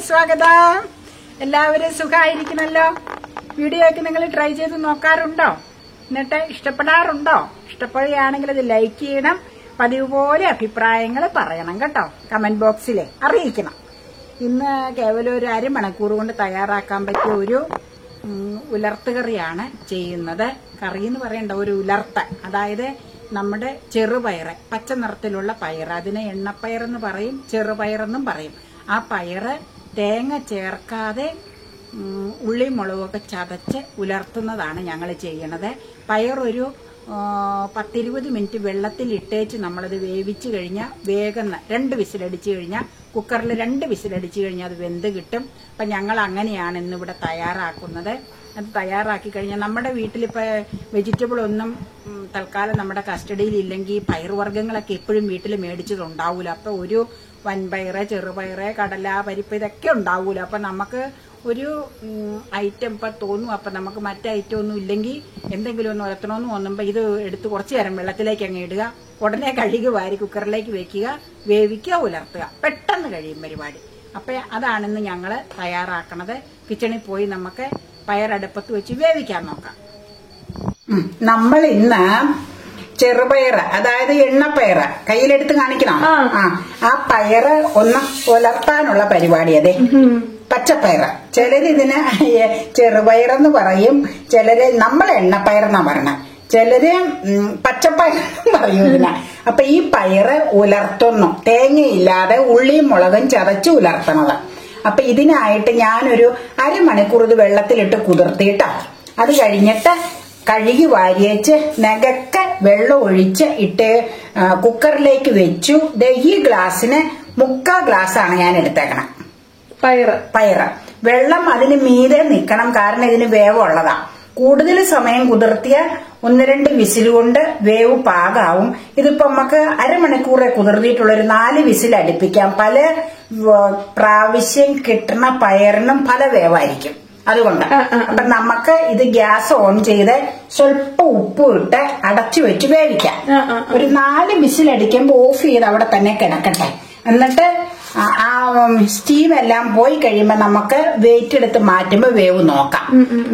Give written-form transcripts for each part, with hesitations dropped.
സ്വാഗതം. എല്ലാവരും സുഖമായിരിക്കണല്ലോ. വീഡിയോ ഒക്കെ നിങ്ങൾ ട്രൈ ചെയ്ത് നോക്കാറുണ്ടോ? എന്നിട്ട് ഇഷ്ടപ്പെടാറുണ്ടോ? ഇഷ്ടപ്പെടുകയാണെങ്കിൽ അത് ലൈക്ക് ചെയ്യണം. പതിവ് പോലെ അഭിപ്രായങ്ങൾ പറയണം കേട്ടോ. കമന്റ് ബോക്സിലെ അറിയിക്കണം. ഇന്ന് കേവലം ഒരു അരമണിക്കൂർ കൊണ്ട് തയ്യാറാക്കാൻ പറ്റിയ ഒരു ഉലർത്തുകറിയാണ് ചെയ്യുന്നത്. കറി എന്ന് പറയണ്ട, ഒരു ഉലർത്ത. അതായത് നമ്മുടെ ചെറുപയറ്, പച്ച നിറത്തിലുള്ള പയർ, അതിനെ എണ്ണപ്പയറെന്ന് പറയും, ചെറുപയറെന്നും പറയും. ആ പയറ് തേങ്ങ ചേർക്കാതെ ഉള്ളിയും മുളകൊക്കെ ചതച്ച് ഉലർത്തുന്നതാണ് ഞങ്ങൾ ചെയ്യണത്. പയറൊരു 10-20 മിനിറ്റ് വെള്ളത്തിൽ ഇട്ടേച്ച് നമ്മളത് വേവിച്ച് കഴിഞ്ഞാൽ വേഗം 2 വിസിലടിച്ചു കഴിഞ്ഞാൽ, കുക്കറിൽ 2 വിസിലടിച്ചു കഴിഞ്ഞാൽ അത് വെന്ത് കിട്ടും. അപ്പം ഞങ്ങൾ അങ്ങനെയാണ് ഇന്നിവിടെ തയ്യാറാക്കുന്നത്. അത് തയ്യാറാക്കി കഴിഞ്ഞാൽ നമ്മുടെ വീട്ടിലിപ്പോൾ വെജിറ്റബിൾ ഒന്നും തൽക്കാലം നമ്മുടെ കസ്റ്റഡിയിൽ ഇല്ലെങ്കിൽ പയറുവർഗ്ഗങ്ങളൊക്കെ എപ്പോഴും വീട്ടിൽ മേടിച്ചതുണ്ടാവൂല. അപ്പോൾ ഒരു വൻപയറ്, ചെറുപയറ്, കടല, പരിപ്പ് ഇതൊക്കെ ഉണ്ടാവൂല. അപ്പം നമുക്ക് ഒരു ഐറ്റം ഇപ്പം തോന്നും. അപ്പം നമുക്ക് മറ്റേ ഐറ്റം ഒന്നും ഇല്ലെങ്കിൽ എന്തെങ്കിലും ഒന്ന് ഉലർത്തണമെന്ന് തോന്നുമ്പോൾ ഇത് എടുത്ത് കുറച്ച് നേരം വെള്ളത്തിലേക്ക് അങ്ങ് ഇടുക, ഉടനെ കഴുകി വാരി കുക്കറിലേക്ക് വെക്കുക, വേവിക്കുക, ഉലർത്തുക. പെട്ടെന്ന് കഴിയും പരിപാടി. അപ്പം അതാണിന്ന് ഞങ്ങൾ തയ്യാറാക്കണത്. കിച്ചണിൽ പോയി നമുക്ക് പയറടുപ്പത്ത് വെച്ച് വേവിക്കാൻ നോക്കാം. നമ്മൾ ഇന്ന് ചെറുപയറ്, അതായത് എണ്ണപ്പയറ് കയ്യിലെടുത്ത് കാണിക്കണം. ആ പയറ് ഒന്ന് ഉലർത്താനുള്ള പരിപാടി. അതെ, പച്ചപ്പയറ്. ചിലരിതിന് ചെറുപയറെന്ന് പറയും, ചിലര് നമ്മൾ എണ്ണപ്പയറെന്നാ പറയണ, ചിലര് പച്ചപ്പയറെന്ന് പറയും ഇതിന്. അപ്പൊ ഈ പയറ് ഉലർത്തുന്നു, തേങ്ങയില്ലാതെ ഉള്ളിയും മുളകും ചതച്ച് ഉലർത്തണത്. അപ്പൊ ഇതിനായിട്ട് ഞാനൊരു അരമണിക്കൂർ ഇത് വെള്ളത്തിലിട്ട് കുതിർത്തിട്ടോ, അത് കഴിഞ്ഞിട്ട് കഴുകി വാരിയേച്ച് നഗക്കെ വെള്ളം ഒഴിച്ച് ഇട്ട് കുക്കറിലേക്ക് വെച്ചു. ഈ ഗ്ലാസ്സിന് 3/4 ഗ്ലാസ്സാണ് ഞാൻ എടുത്തേക്കണം പയറ്. വെള്ളം അതിന് മീതെ നിൽക്കണം, കാരണം ഇതിന് വേവുള്ളതാ. കൂടുതൽ സമയം കുതിർത്തിയ 1-2 വിസിൽ കൊണ്ട് വേവ് പാകാവും. ഇതിപ്പോ നമുക്ക് അരമണിക്കൂറെ കുതിർത്തിയിട്ടുള്ളൊരു 4 വിസിൽ അടുപ്പിക്കാം. പല പ്രാവശ്യം കിട്ടുന്ന പയറിനും പല വേവായിരിക്കും. അതുകൊണ്ട് അപ്പൊ നമുക്ക് ഇത് ഗ്യാസ് ഓൺ ചെയ്ത് സ്വല്പം ഉപ്പ് ഇട്ട് അടച്ചു വെച്ച് വേവിക്കാം. ഒരു 4 വിസിൽ അടിക്കുമ്പോൾ ഓഫ് ചെയ്ത് അവിടെ തന്നെ കിടക്കട്ടെ. എന്നിട്ട് ആ സ്റ്റീം എല്ലാം പോയി കഴിയുമ്പോൾ നമുക്ക് വെയിറ്റ് എടുത്ത് മാറ്റുമ്പോൾ വേവ് നോക്കാം.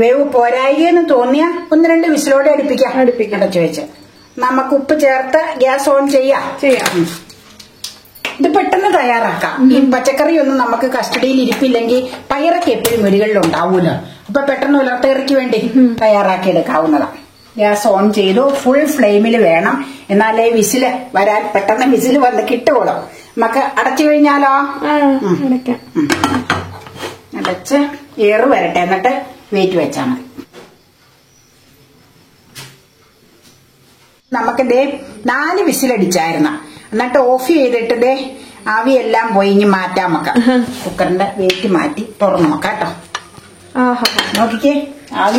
വേവ് പോരായെന്ന് തോന്നിയാൽ 1-2 വിസിലോടെ അടുപ്പിക്കാം. അടച്ചു വെച്ച് നമുക്ക് ഉപ്പ് ചേർത്ത് ഗ്യാസ് ഓൺ ചെയ്യാം. ഇത് പെട്ടെന്ന് തയ്യാറാക്കാം. ഈ പച്ചക്കറിയൊന്നും നമുക്ക് കസ്റ്റഡിയിൽ ഇരിപ്പില്ലെങ്കിൽ പയറൊക്കെ എപ്പോഴും വീടുകളിൽ ഉണ്ടാവൂലോ. അപ്പൊ പെട്ടെന്ന് ഉലർത്തുകറിക്ക് വേണ്ടി തയ്യാറാക്കി എടുക്കാവുന്നതാണ്. ഗ്യാസ് ഓൺ ചെയ്തു. ഫുൾ ഫ്ലെയിമിൽ വേണം, എന്നാലേ വിസില് വരാൻ പെട്ടെന്ന് വിസില് വന്ന് കിട്ടുള്ളൂ. നമുക്ക് അടച്ചു കഴിഞ്ഞാലോ? അടച്ച് ഏറ് വരട്ടെ, എന്നിട്ട് വെയിറ്റ് വെച്ചാൽ മതി. നമുക്ക് 4 വിസിലടിച്ചായിരുന്നു. എന്നിട്ട് ഓഫ് ചെയ്തിട്ട് ദേ ആവിയെല്ലാം പോയി ഇനി മാറ്റാം. നമുക്ക് കുക്കറിന്റെ വെയിറ്റ് മാറ്റി തുറന്നു നോക്കാം കേട്ടോ. നോക്കിക്കേ, ആവി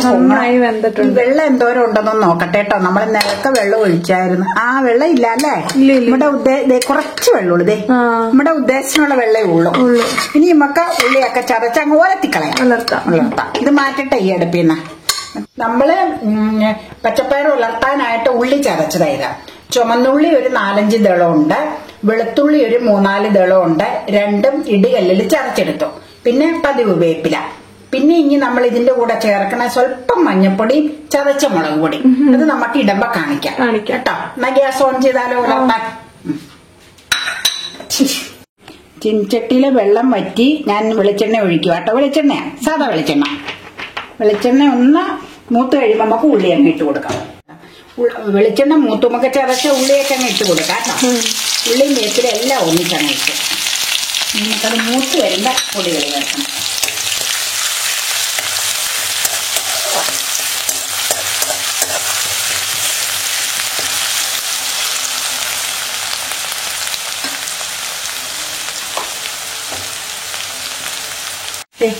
വെള്ളം എന്തോരം ഉണ്ടെന്നൊന്ന് നോക്കട്ടെ കേട്ടോ. നമ്മൾ നിലക്കെ വെള്ളം ഒഴിച്ചായിരുന്നു. വെള്ളം ഇല്ല അല്ലേ? നമ്മുടെ കുറച്ച് വെള്ളമുള്ളൂ. ഇതേ നമ്മുടെ ഉദ്ദേശത്തിനുള്ള വെള്ളമേ ഉള്ളൂ. ഇനി നമുക്ക് ഉള്ളിയൊക്കെ ചതച്ച് അങ്ങ് ഓലത്തിക്കളയാം, ഉലർത്താം. ഇത് മാറ്റട്ടെ ഈ അടുപ്പിന്ന്. നമ്മള് പച്ചപ്പയർ ഉലർത്താനായിട്ട് ഉള്ളി ചതച്ചതായത്. ചുമന്നുള്ളി ഒരു 4-5 ദളമുണ്ട്, വെളുത്തുള്ളി ഒരു 3-4 ദളമുണ്ട്. 2ഉം ഇടികല്ലിൽ ചതച്ചെടുത്തു. പിന്നെ പതിവ് വേപ്പില. പിന്നെ ഇനി നമ്മൾ ഇതിന്റെ കൂടെ ചേർക്കണ സ്വല്പം മഞ്ഞപ്പൊടി, ചതച്ച മുളക് പൊടി. അത് നമുക്ക് ഇടുമ്പോ കാണിക്കാം കേട്ടോ. എന്നാ ഗ്യാസ് ഓൺ ചെയ്താലോ ഉലർത്താൻ. ചിൻചട്ടിയിലെ വെള്ളം വറ്റി ഞാൻ വെളിച്ചെണ്ണ ഒഴിക്കുക കേട്ടോ. വെളിച്ചെണ്ണ സാധാ വെളിച്ചെണ്ണ ഒന്ന് മൂത്ത് കഴിയുമ്പോ നമുക്ക് ഉള്ളി അങ്ങ് ഇട്ട് കൊടുക്കാം. വെളിച്ചെണ്ണ മൂത്തുമൊക്കെ ചതച്ച ഉള്ളിയൊക്കെ അങ്ങ് ഇട്ട് കൊടുക്കാം കേട്ടോ. ഉള്ളിയും വേപ്പിലും എല്ലാം ഒന്നിച്ചങ്ങ് ഇട്ട് നമുക്കത് മൂത്ത് വരുമ്പോ പൊടികൾ ചേർക്കണം.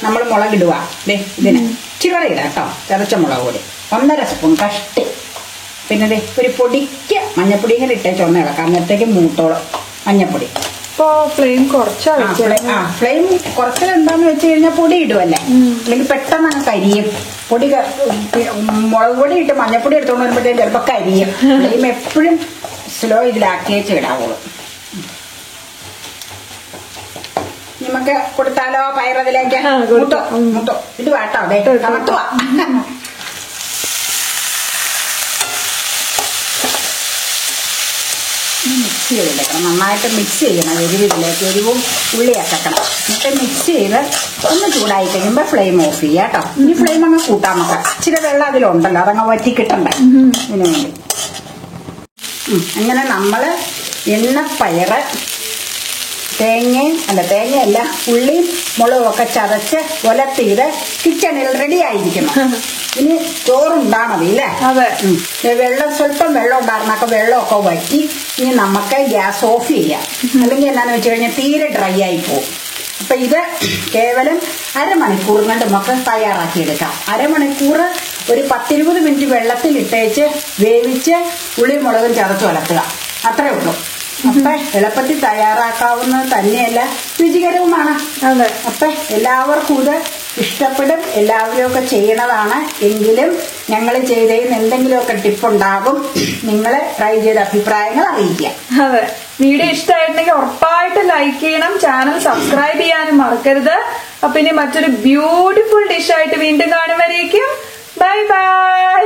നമ്മൾ മുളകിടുക. ഇതിന് ഇച്ചിരി ഇടാം കേട്ടോ. ചതച്ച മുളക് പൊടി 1.5 സ്പൂൺ കഷ്ടി. പിന്നെ ഒരു പൊടിക്ക് മഞ്ഞപ്പൊടി ഇങ്ങനെ ഇട്ടേച്ച് ഒന്ന് ഇളക്കാം. അന്നേരത്തേക്ക് മൂത്തോളം മഞ്ഞപ്പൊടി. ഫ്ലെയിം ഫ്ലെയിം കുറച്ചിലെന്താന്ന് വെച്ച് കഴിഞ്ഞാൽ പൊടി ഇടുവല്ലേ, അല്ലെങ്കിൽ പെട്ടെന്ന് അങ്ങ് കരിയും. പൊടി മുളക് പൊടി ഇട്ട് മഞ്ഞപ്പൊടി എടുത്തോണ്ട് വരുമ്പോഴത്തേക്കും ചിലപ്പോൾ കരിയും. ഫ്ലെയിം എപ്പോഴും സ്ലോ ഇതിലാക്കിയേച്ച് ഇടാവുള്ളൂ. നമുക്ക് കൊടുത്താലോ? പയറതിലേക്ക് മുട്ടോ ഇത് വാട്ടോ. അതെ കമത്തുവാ. മിക്സ് ചെയ്തെടുക്കണം, നന്നായിട്ട് മിക്സ് ചെയ്യണം. എരിവിലേക്ക് എരിവും ഉള്ളിയൊക്കെ വെക്കണം. എന്നിട്ട് മിക്സ് ചെയ്ത് ഒന്ന് ചൂടായി കഴിയുമ്പോൾ ഫ്ലെയിം ഓഫ് ചെയ്യാം കേട്ടോ. ഇനി ഫ്ലെയിം അങ്ങ് കൂട്ടാൻ നോക്കാം. ഇച്ചിരി വെള്ളം അതിലുണ്ടല്ലോ, അതങ്ങ് വറ്റി കിട്ടണ്ടേ ഇതിനു വേണ്ടി. അങ്ങനെ നമ്മള് എണ്ണപ്പയറ് തേങ്ങയല്ല ഉള്ളിയും മുളകും ഒക്കെ ചതച്ച് ഒലത്തിയത് കിച്ചണിൽ റെഡി ആയിരിക്കണം. ഇനി ചോറുണ്ടാ മതി അല്ലേ? അതെ. സ്വല്പം വെള്ളം ഉണ്ടായിരുന്നൊക്കെ വെള്ളമൊക്കെ വറ്റി. ഇനി നമുക്ക് ഗ്യാസ് ഓഫ് ചെയ്യാം. അല്ലെങ്കിൽ എന്നാന്ന് വെച്ച് കഴിഞ്ഞാൽ തീരെ ഡ്രൈ ആയി പോകും. അപ്പൊ ഇത് കേവലം അരമണിക്കൂർ കൊണ്ട് നമുക്ക് തയ്യാറാക്കിയെടുക്കാം. അരമണിക്കൂർ ഒരു 10-20 മിനിറ്റ് വെള്ളത്തിൽ ഇട്ടേച്ച് വേവിച്ച് ഉള്ളിയും മുളകും ചതച്ച് വലത്തുക. അത്രേ ഉള്ളൂ. അപ്പൊ എളുപ്പത്തിൽ തയ്യാറാക്കാവുന്നത് തന്നെയല്ല, രുചികരവുമാണ്. അതെ. അപ്പൊ എല്ലാവർക്കും ഇത് ഇഷ്ടപ്പെടും. എല്ലാവരും ഒക്കെ ചെയ്യണതാണ്. എങ്കിലും ഞങ്ങൾ ചെയ്തതിന് എന്തെങ്കിലുമൊക്കെ ടിപ്പുണ്ടാകും. നിങ്ങൾ ട്രൈ ചെയ്ത അഭിപ്രായങ്ങൾ അറിയിക്കുക. അതെ. വീഡിയോ ഇഷ്ടമായിട്ടുണ്ടെങ്കിൽ ഉറപ്പായിട്ട് ലൈക്ക് ചെയ്യണം. ചാനൽ സബ്സ്ക്രൈബ് ചെയ്യാനും മറക്കരുത്. അപ്പൊ ഇനി മറ്റൊരു ബ്യൂട്ടിഫുൾ ഡിഷായിട്ട് വീണ്ടും കാണും വരേക്കും. Bye bye.